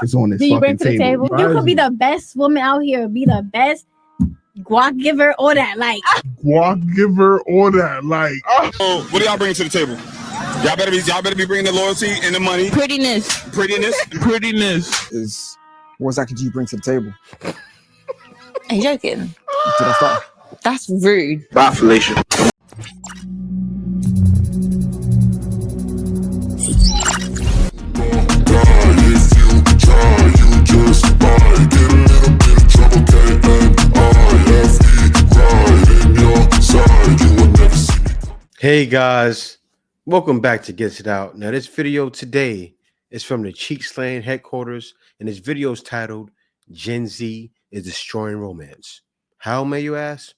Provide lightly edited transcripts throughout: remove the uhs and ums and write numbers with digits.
is on this Do you bring fucking to the table? You could be the best woman out here, be the best guac giver, all that. Like Guac giver, all that. Like, So what do y'all bring to the table? Y'all better be bringing the loyalty and the money. Prettiness. Is what exactly do you bring to the table? Are you joking? Did I start? That's rude. Bye, Felicia. Hey guys, welcome back to Gets It Out. Now this video today is from the Cheek Slaying headquarters, and this video is titled Gen Z is Destroying Romance. How, may you ask?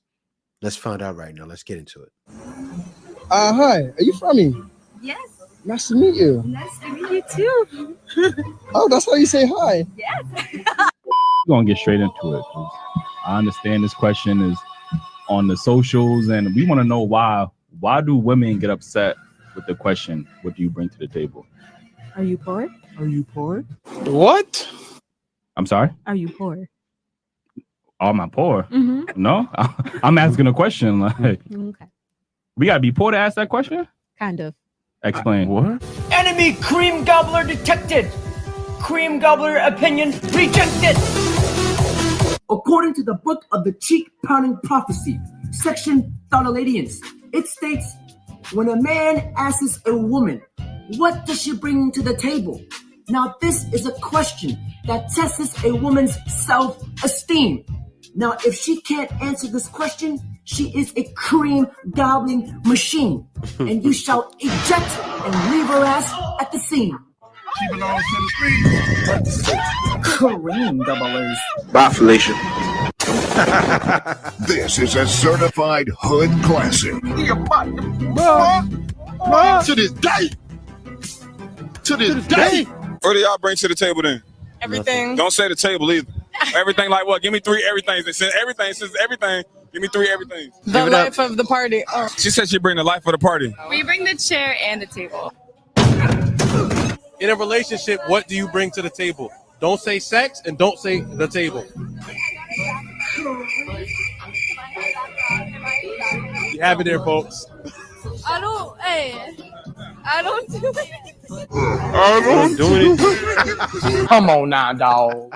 Let's find out right now. Let's get into it. Hi, are you from me? yes, Nice to meet you. nice to meet you too. Oh, that's how you say hi. Yes. We're gonna get straight into it. I understand this question is on the socials, and we want to know why do women get upset with the question, what do you bring to the table? Are you poor? What? I'm sorry? Are you poor? Oh, am I poor? Mm-hmm. No, I'm asking a question. Like, Okay. we gotta be poor to ask that question? Kind of. Explain. What? Enemy cream gobbler detected. Cream gobbler opinion rejected. According to the book of the cheek pounding prophecy, section Thonaladians, it states, when a man asks a woman, what does she bring to the table? Now, this is a question that tests a woman's self-esteem. Now, if she can't answer this question, she is a cream gobbling machine, and you shall eject and leave her ass at the scene. she belongs to the streets. Cream gobblers. Bye, Felicia. This is a certified hood classic. To this day. To this day. What do y'all bring to the table then? Everything. Don't say the table either. Everything like what? Give me 3 everything. Since everything. Give me 3 everything. The life of the party. Oh. She said she bring the life of the party. We bring the chair and the table. In a relationship, what do you bring to the table? Don't say sex and don't say the table. You have it there, folks. I don't do it. I don't Doing it. Come on now, dog.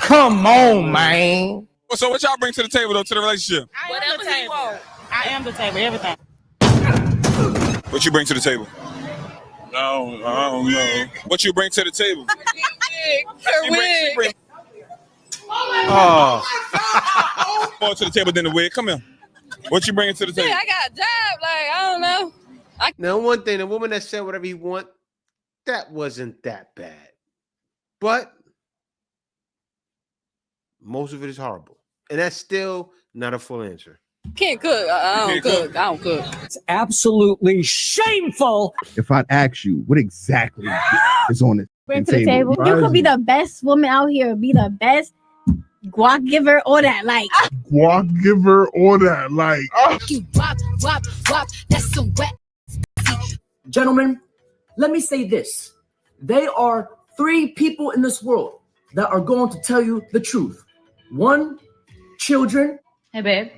Come on, man. So what y'all bring to the table though, to the relationship? Whatever you want. I am the table, everything. What you bring to the table? No, I don't know. What you bring to the table? Her wig. Oh, More to the table than the wig. Come here. What you bringing to the table? I got a job. Like, I don't know. now one thing, the woman that said whatever you want, that wasn't that bad. But most of it is horrible. And that's still not a full answer. Can't cook. I don't cook. It's absolutely shameful. If I'd ask you what exactly is on it. Bring to the table. You could be the best woman out here, be the best guac giver, all that. Like Guac giver, all that. Like, You wop, wop, wop. That's some wet. Gentlemen, let me say this. There are 3 people in this world that are going to tell you the truth. 1, children. Hey, babe.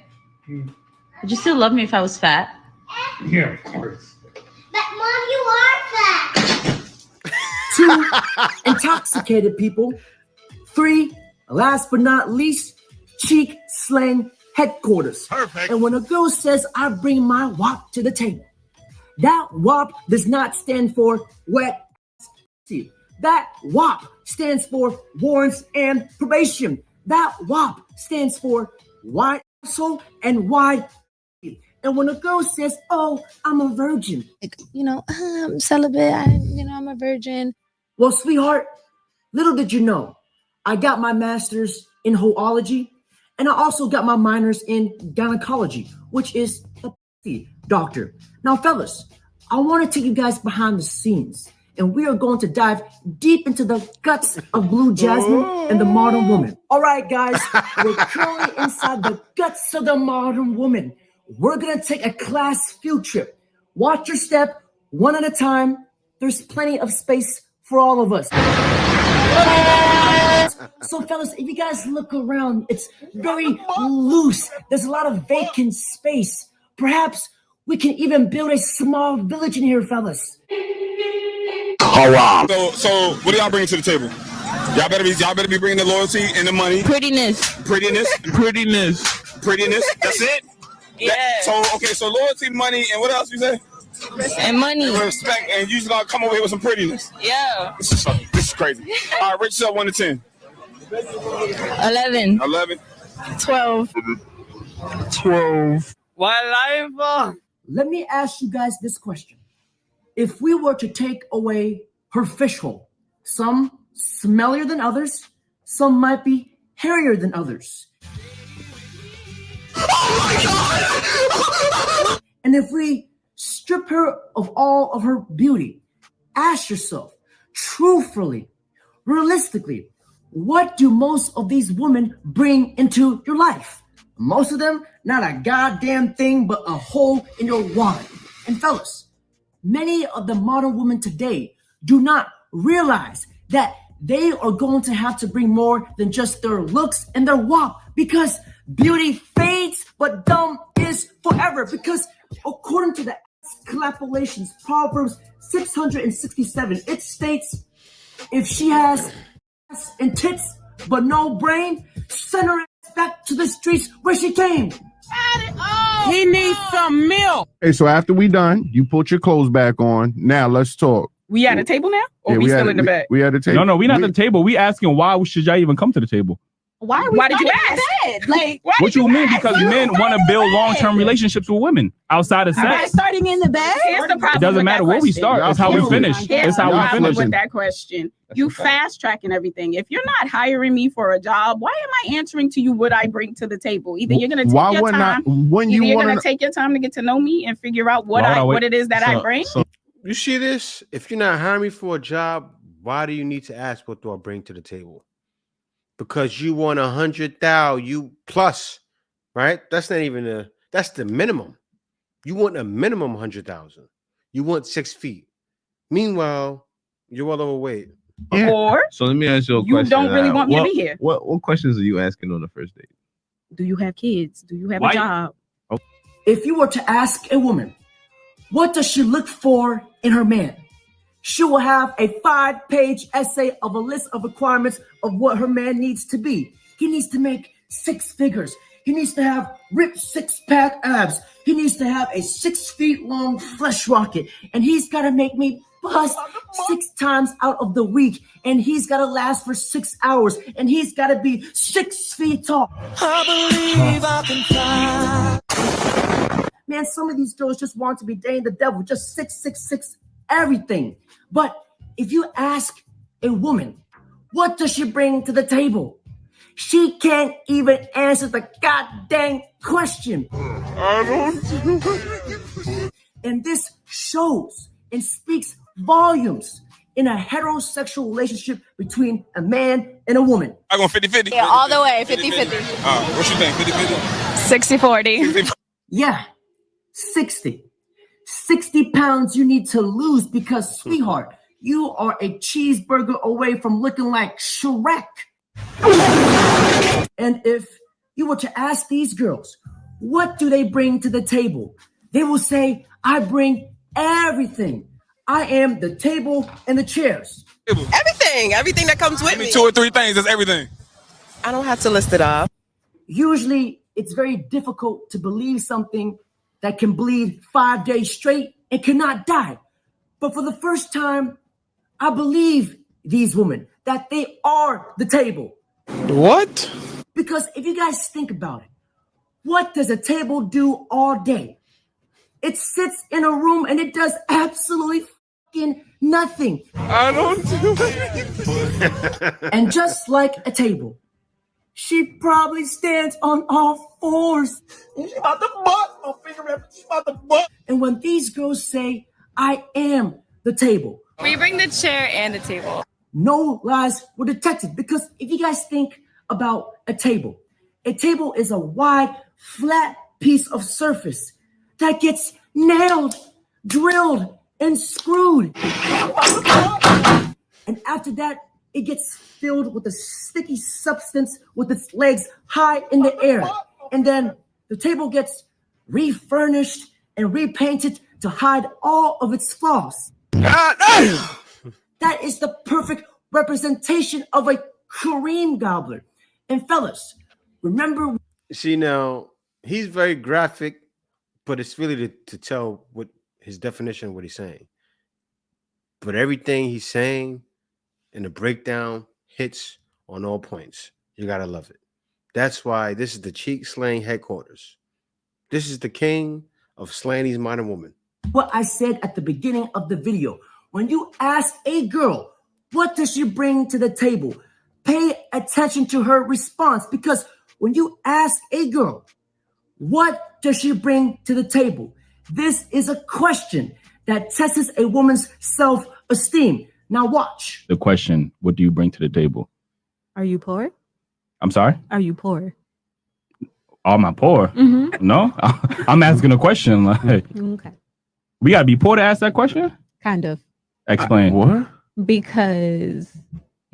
Would you still love me if I was fat? yeah, of course. But Mom, you are fat. 2, intoxicated people. 3, last but not least, cheek slang headquarters. Perfect. And when a girl says, I bring my WAP to the table, that WAP does not stand for wet. See, that WAP stands for warrants and probation. That WAP stands for why so and why. And when a girl says, oh, I'm a virgin. Like, I'm celibate. I'm a virgin. Well, sweetheart, little did you know, I got my master's in hoology, and I also got my minors in gynecology, which is a doctor. Now, fellas, I want to take you guys behind the scenes, and we are going to dive deep into the guts of Blue Jasmine and the modern woman. All right, guys, we're currently inside the guts of the modern woman. We're going to take a class field trip. Watch your step, one at a time. There's plenty of space for all of us. So, fellas, if you guys look around, it's very loose. There's a lot of vacant space. Perhaps we can even build a small village in here, fellas. So what do y'all bring to the table? Y'all better be bringing the loyalty and the money. Prettiness. Prettiness. That's it. Yeah. So loyalty, money, and what else you say? And money. Respect, and you just gotta come over here with some prettiness. Yeah. This is crazy. All right, rate yourself 1 to 10. 11. 11. 12. 12. Let me ask you guys this question. If we were to take away her fish hole, some smellier than others, some might be hairier than others. And if we strip her of all of her beauty, ask yourself, truthfully, realistically, what do most of these women bring into your life? Most of them, not a goddamn thing, but a hole in your wallet. And fellas, many of the modern women today do not realize that they are going to have to bring more than just their looks and their wop, because beauty fades, but dumb is forever. Because according to the Clapulations, Proverbs 667, it states, if she has ass and tits but no brain, send her ass back to the streets where she came. He needs some milk. Hey, so after we done, you put your clothes back on. Now let's talk. We at the table now? Or Yeah, we still in the back? We at the table. No, we're not at the table. We asking why should y'all even come to the table? Why did you ask? Like, What you mean? Because men want to build long-term relationships with women outside of am I sex. starting in the bed? Here's the problem. It doesn't with matter that where we question. start. It's how we finish. Here's It's the how we problem finish. with that question. You fast tracking everything. If you're not hiring me for a job, why am I answering to you what I bring to the table? Either you're gonna take Why your would time, not when you either you're want gonna take your time to get to know me and figure out what it is that I bring. You see this? If you're not hiring me for a job, why do you need to ask what do I bring to the table? Because you want 100,000, you plus, right? That's not even that's the minimum. You want a minimum 100,000. You want 6 feet. Meanwhile, you're well overweight. Yeah. Or So let me ask you a you question. don't really want me to be here. What questions are you asking on the first date? Do you have kids? Do you have a job? If you were to ask a woman, what does she look for in her man? She will have a 5-page essay of a list of requirements of what her man needs to be. He needs to make 6 figures. He needs to have ripped 6-pack abs. He needs to have a 6 feet long flesh rocket. And he's got to make me bust 6 times out of the week. And he's got to last for 6 hours. And he's got to be 6 feet tall. I believe I can fly. Man, some of these girls just want to be dating the devil. Just 666 everything. But if you ask a woman, what does she bring to the table? She can't even answer the goddamn question. I don't. And this shows and speaks volumes in a heterosexual relationship between a man and a woman. I go 50-50. Yeah, all the way. 50-50. What you think? 50-50? 60-40. Yeah, 60. 60 pounds you need to lose because, sweetheart, you are a cheeseburger away from looking like Shrek. And if you were to ask these girls, what do they bring to the table? They will say, I bring everything. I am the table and the chairs. Everything that comes with Give me 2 or 3 things. That's everything. I don't have to list it off. Usually, it's very difficult to believe something that can bleed 5 days straight and cannot die. But for the first time, I believe these women that they are the table. What? Because if you guys think about it, what does a table do all day? It sits in a room and it does absolutely fucking nothing. I don't do it. And just like a table, she probably stands on all 4s. And she about to butt. She about to butt. And when these girls say, I am the table, We bring the chair and the table. no lies were detected. Because if you guys think about a table is a wide, flat piece of surface that gets nailed, drilled, and screwed. And after that, it gets filled with a sticky substance with its legs high in the air. And then the table gets refurnished and repainted to hide all of its flaws. That is the perfect representation of a cream gobbler. And fellas, remember... See, now, he's very graphic, but it's really to tell what his definition of what he's saying. But everything he's saying in the breakdown hits on all points. You got to love it. That's why this is the Cheek Slaying headquarters. This is the king of slaying these modern women. What I said at the beginning of the video. When you ask a girl, what does she bring to the table? Pay attention to her response, because when you ask a girl, what does she bring to the table? This is a question that tests a woman's self-esteem. Now watch. The question, what do you bring to the table? Are you poor? I'm sorry? Are you poor? Am I poor? Mm-hmm. No? I'm asking a question. Like, Okay. we got to be poor to ask that question? Kind of. Explain. What? Because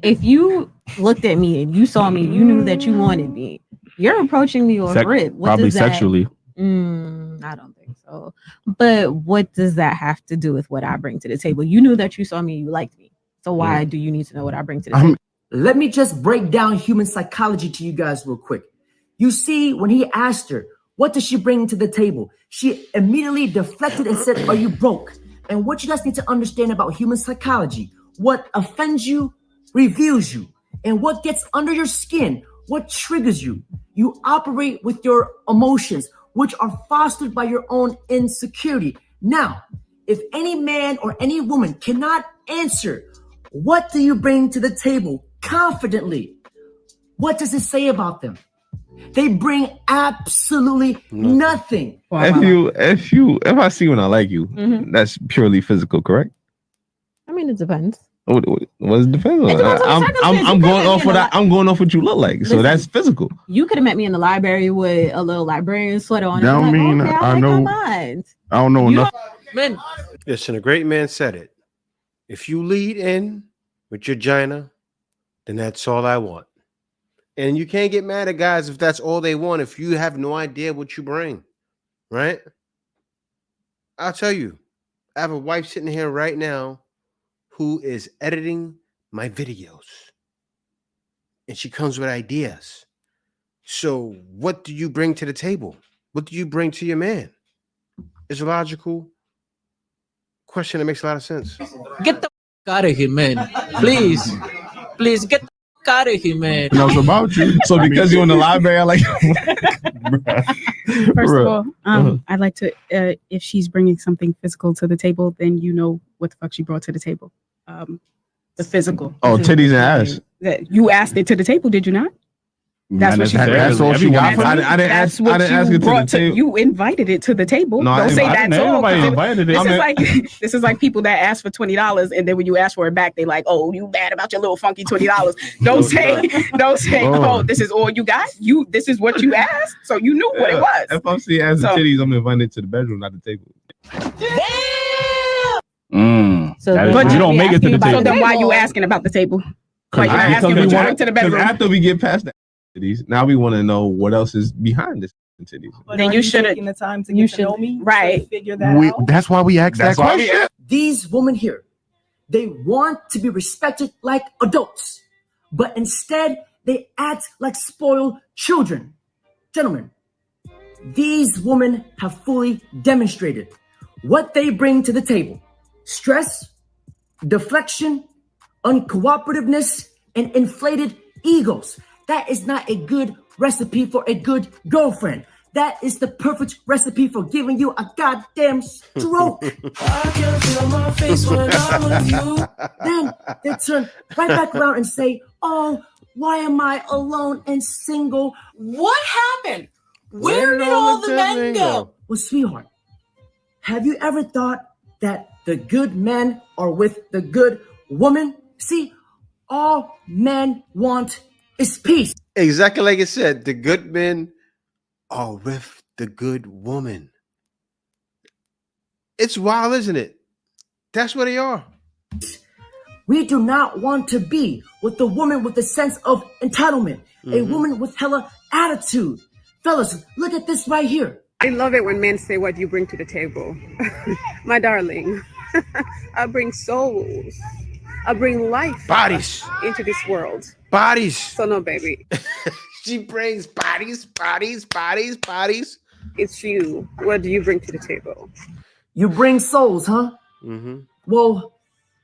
if you looked at me and you saw me, you knew that you wanted me. You're approaching me off rip. What Probably does that- sexually. I don't think so. But what does that have to do with what I bring to the table? You knew that you saw me, you liked me. So why do you need to know what I bring to the table? Let me just break down human psychology to you guys real quick. You see, when he asked her, what does she bring to the table? She immediately deflected and said, are you broke? And what you guys need to understand about human psychology, what offends you, reveals you. And what gets under your skin, what triggers you. You operate with your emotions, which are fostered by your own insecurity. Now, if any man or any woman cannot answer, what do you bring to the table confidently? What does it say about them? They bring absolutely nothing. If I see when I like you, that's purely physical, correct? I mean, it depends. What does it depend on? It depends on the circumstance. I'm You going could off be what in I'm going off what you look like. So Listen. that's physical. You could have met me in the library with a little librarian sweater on. Don't and I'm mean like, okay, I like know- my mind. I don't know You enough. Man, Listen, a great man said it. If you lead in with your gina, then that's all I want. And you can't get mad at guys if that's all they want, if you have no idea what you bring, right? I'll tell you, I have a wife sitting here right now who is editing my videos. And she comes with ideas. So what do you bring to the table? What do you bring to your man? It's a logical question that makes a lot of sense. Get the out of here, man. Please. Please get the out of here, man. Knows about you. So because you're in the library, I like. First of all, I'd like to, if she's bringing something physical to the table, then you know what the fuck she brought to the table. The physical. Oh, titties and ass. That you asked it to the table, did you not? That's what she said. That's all she got. I didn't That's ask. what I didn't you ask it to the brought to. table. You invited it to the table. No, I Don't say didn't- that's all. Nobody 'cause invited it. This I is mean- like this is like people that ask for $20 and then when you ask for it back, they like, oh, you mad about your little funky $20. Don't say, oh, this is all you got. This is what you asked, so you knew what it was. If I'm seeing ass and So- titties, I'm invited to the bedroom, not the table. So That is- But you don't make it to the So table. then why you asking about the table? Why you not asking what you bring to the bedroom? After we get past the titties, now we want to know what else is behind this titties. Then you should have the time to you get to know me, right. figure that out. That's why we asked that question. These women here, they want to be respected like adults, but instead they act like spoiled children. Gentlemen, these women have fully demonstrated what they bring to the table: stress, deflection, uncooperativeness, and inflated egos. That is not a good recipe for a good girlfriend. That is the perfect recipe for giving you a goddamn stroke. I can feel my face when I'm with you. Then they turn right back around and say, oh, why am I alone and single? What happened? Where did all the men go? Well, sweetheart, have you ever thought that the good men are with the good woman? See, all men want is peace. Exactly like it said, the good men are with the good woman. It's wild, isn't it? That's what they are. We do not want to be with a woman with a sense of entitlement, a woman with hella attitude. Fellas, look at this right here. I love it when men say what you bring to the table. My darling, I bring souls. I bring life Bodies. into this world. Bodies. So no, baby. She brings bodies. It's you. What do you bring to the table? You bring souls, huh? Mm-hmm. Well,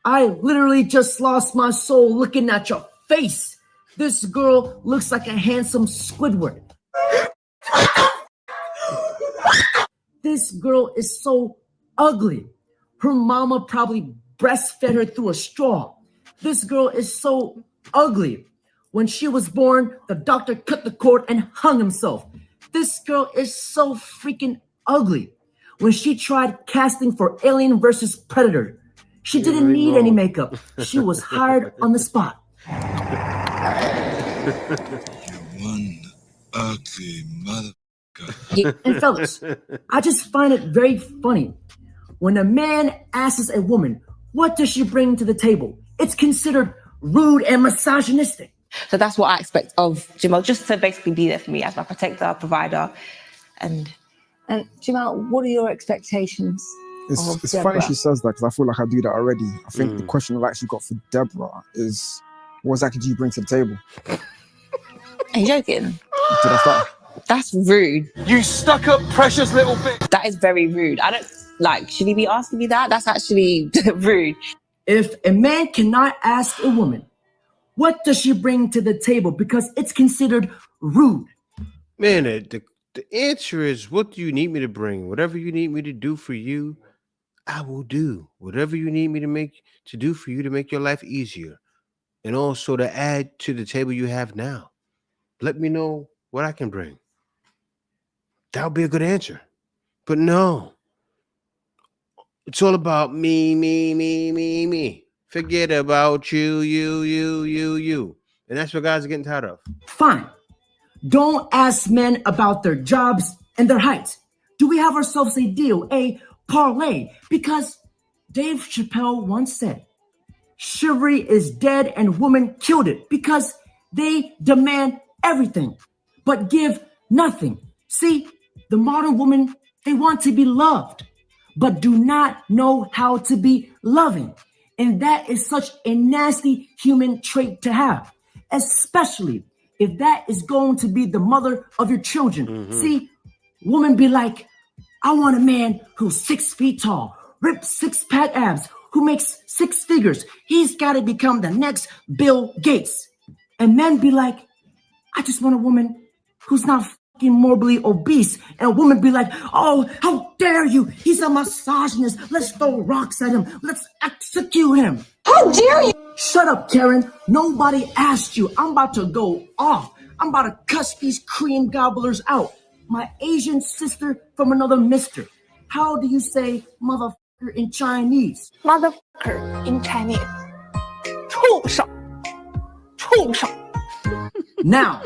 I literally just lost my soul looking at your face. This girl looks like a handsome Squidward. This girl is so ugly. Her mama probably breastfed her through a straw. This girl is so ugly. When she was born, the doctor cut the cord and hung himself. This girl is so freaking ugly. When she tried casting for Alien versus Predator, she didn't need any makeup. She was hired on the spot. One ugly mother. And fellas, I just find it very funny. When a man asks a woman, what does she bring to the table? It's considered rude and misogynistic. So that's what I expect of Jamal, just to basically be there for me as my protector, provider. And Jamal, what are your expectations? It's funny she says that because I feel like I do that already. I think the question I've actually got for Deborah is, what exactly do you bring to the table? Are you joking? Did I start? That's rude. You stuck up precious little bit. That is very rude. I don't like, should he be asking me that? That's actually rude. If a man cannot ask a woman, what does she bring to the table? Because it's considered rude. Man, the answer is, what do you need me to bring? Whatever you need me to do for you, I will do. Whatever you need me to do for you to make your life easier. And also to add to the table you have now. Let me know what I can bring. That would be a good answer. But no. It's all about me. Forget about you. And that's what guys are getting tired of. Fine. Don't ask men about their jobs and their height. Do we have ourselves a deal, a parlay? Because Dave Chappelle once said, chivalry is dead and women killed it because they demand everything but give nothing. See, the modern woman, they want to be loved, but do not know how to be loving. And that is such a nasty human trait to have, especially if that is going to be the mother of your children. See, women be like, I want a man who's 6 feet tall, ripped six-pack abs, who makes 6 figures. He's got to become the next Bill Gates. And men be like, I just want a woman who's not fucking morbidly obese. And a woman be like, oh, how dare you? He's a misogynist. Let's throw rocks at him. Let's execute him. How dare you? Shut up, Karen. Nobody asked you. I'm about to go off. I'm about to cuss these cream gobblers out. My Asian sister from another mister. How do you say motherfucker in Chinese? Motherfucker in Chinese. Now,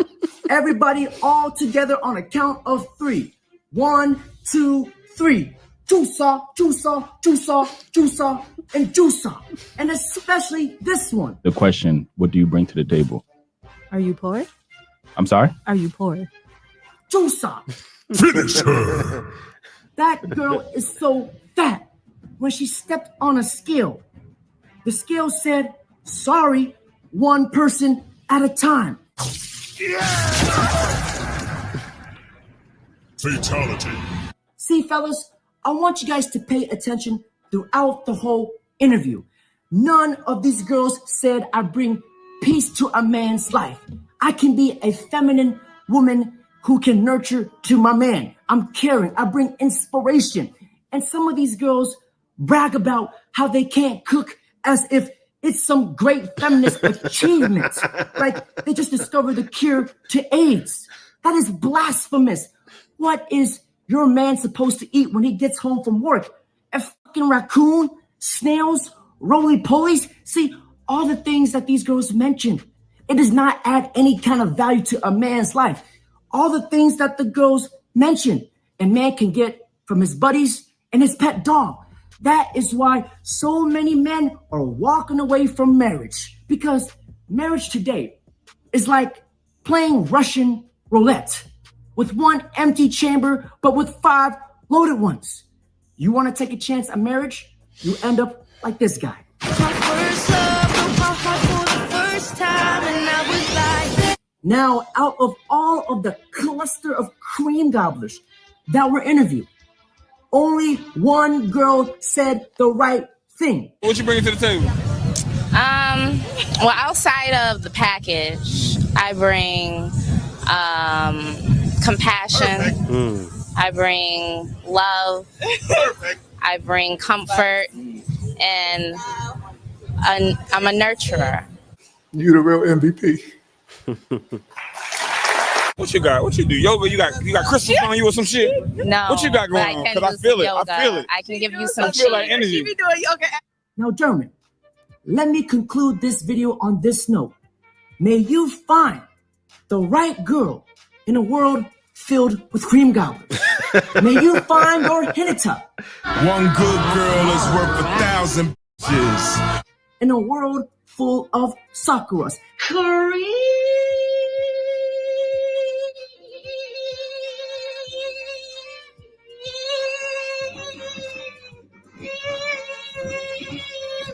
everybody all together on a count of 3. 1, 2, 3. Juica, juica, juica, juica, and juica. And especially this one. The question, what do you bring to the table? Are you poor? I'm sorry? Are you poor? Juica. Finish her. That girl is so fat. When she stepped on a scale, the scale said, sorry, 1 person at a time. Fatality. See, fellas, I want you guys to pay attention throughout the whole interview. None of these girls said I bring peace to a man's life. I can be a feminine woman who can nurture to my man. I'm caring. I bring inspiration. And some of these girls brag about how they can't cook as if it's some great feminist achievement. Like they just discovered the cure to AIDS. That is blasphemous. What is your man supposed to eat when he gets home from work? A fucking raccoon, snails, roly-polies? See, all the things that these girls mentioned, it does not add any kind of value to a man's life. All the things that the girls mentioned, a man can get from his buddies and his pet dog. That is why so many men are walking away from marriage, because marriage today is like playing Russian roulette with one empty chamber, but with 5 loaded ones. You want to take a chance at marriage, you end up like this guy. Now, out of all of the cluster of cream gobblers that were interviewed, only one girl said the right thing. What you bringing to the table? Well, outside of the package, I bring compassion. I bring love. I bring comfort, and I'm a nurturer. You the real MVP. What you got? What you do? Yoga? You got crystals on you or some shit? No. What you got but going on? can Because I do feel some it. I yoga. feel it. I can give you some I feel like chi. energy. Now, German, let me conclude this video on this note. May you find the right girl in a world filled with cream gobblers. May you find your Hinata. One good girl is worth 1,000 bitches. In a world full of Sakuras.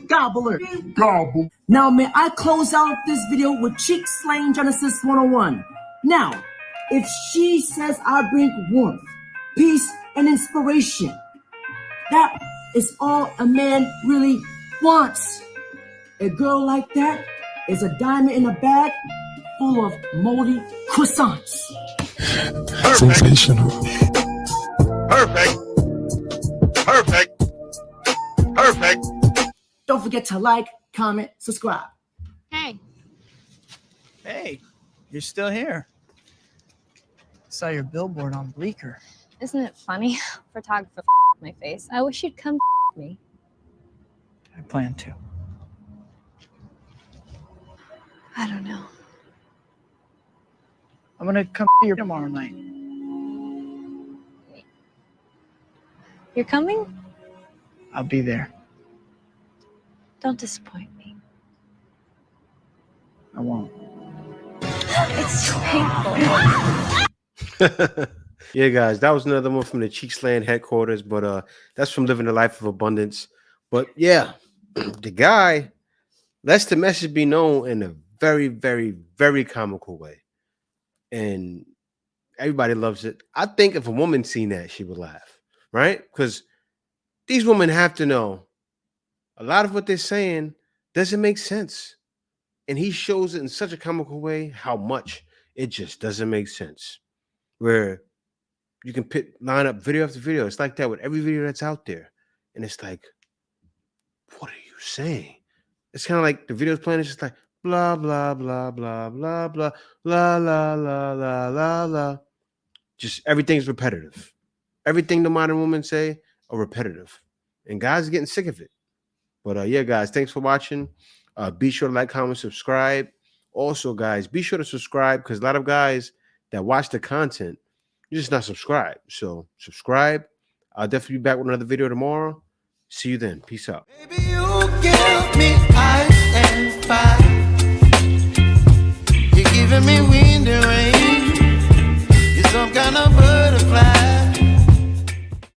Gobbler. Gobble. Now, may I close out this video with Cheek Slaying Genesis 101. Now, if she says I bring warmth, peace, and inspiration, that is all a man really wants. A girl like that is a diamond in a bag full of moldy croissants. Sensational. Perfect. Perfect. Perfect. Don't forget to like, comment, subscribe. Hey. Hey, you're still here. Saw your billboard on Bleecker. Isn't it funny? Photographer my face. I wish you'd come me. I plan to. I don't know. I'm gonna come here tomorrow night. You're coming? I'll be there. Don't disappoint me. I won't. It's so painful. Yeah, guys, that was another one from the Cheeksland headquarters, but that's from Living a Life of Abundance. But yeah, the guy lets the message be known in a very, very, very comical way. And everybody loves it. I think if a woman seen that, she would laugh, right? Because these women have to know a lot of what they're saying doesn't make sense. And he shows it in such a comical way how much it just doesn't make sense. Where you can line up video after video. It's like that with every video that's out there. And it's like, what are you saying? It's kind of like the video's playing. It's just like, blah, blah, blah, blah, blah, blah, la, la, la, la, la, la. Just everything's repetitive. Everything the modern women say are repetitive. And guys are getting sick of it. But yeah, guys, thanks for watching. Be sure to like, comment, subscribe. Also, guys, be sure to subscribe because a lot of guys that watch the content, you're just not subscribed. So subscribe. I'll definitely be back with another video tomorrow. See you then. Peace out. Baby, you give me ice and fire. You're giving me wind and rain. You're some kind of bird.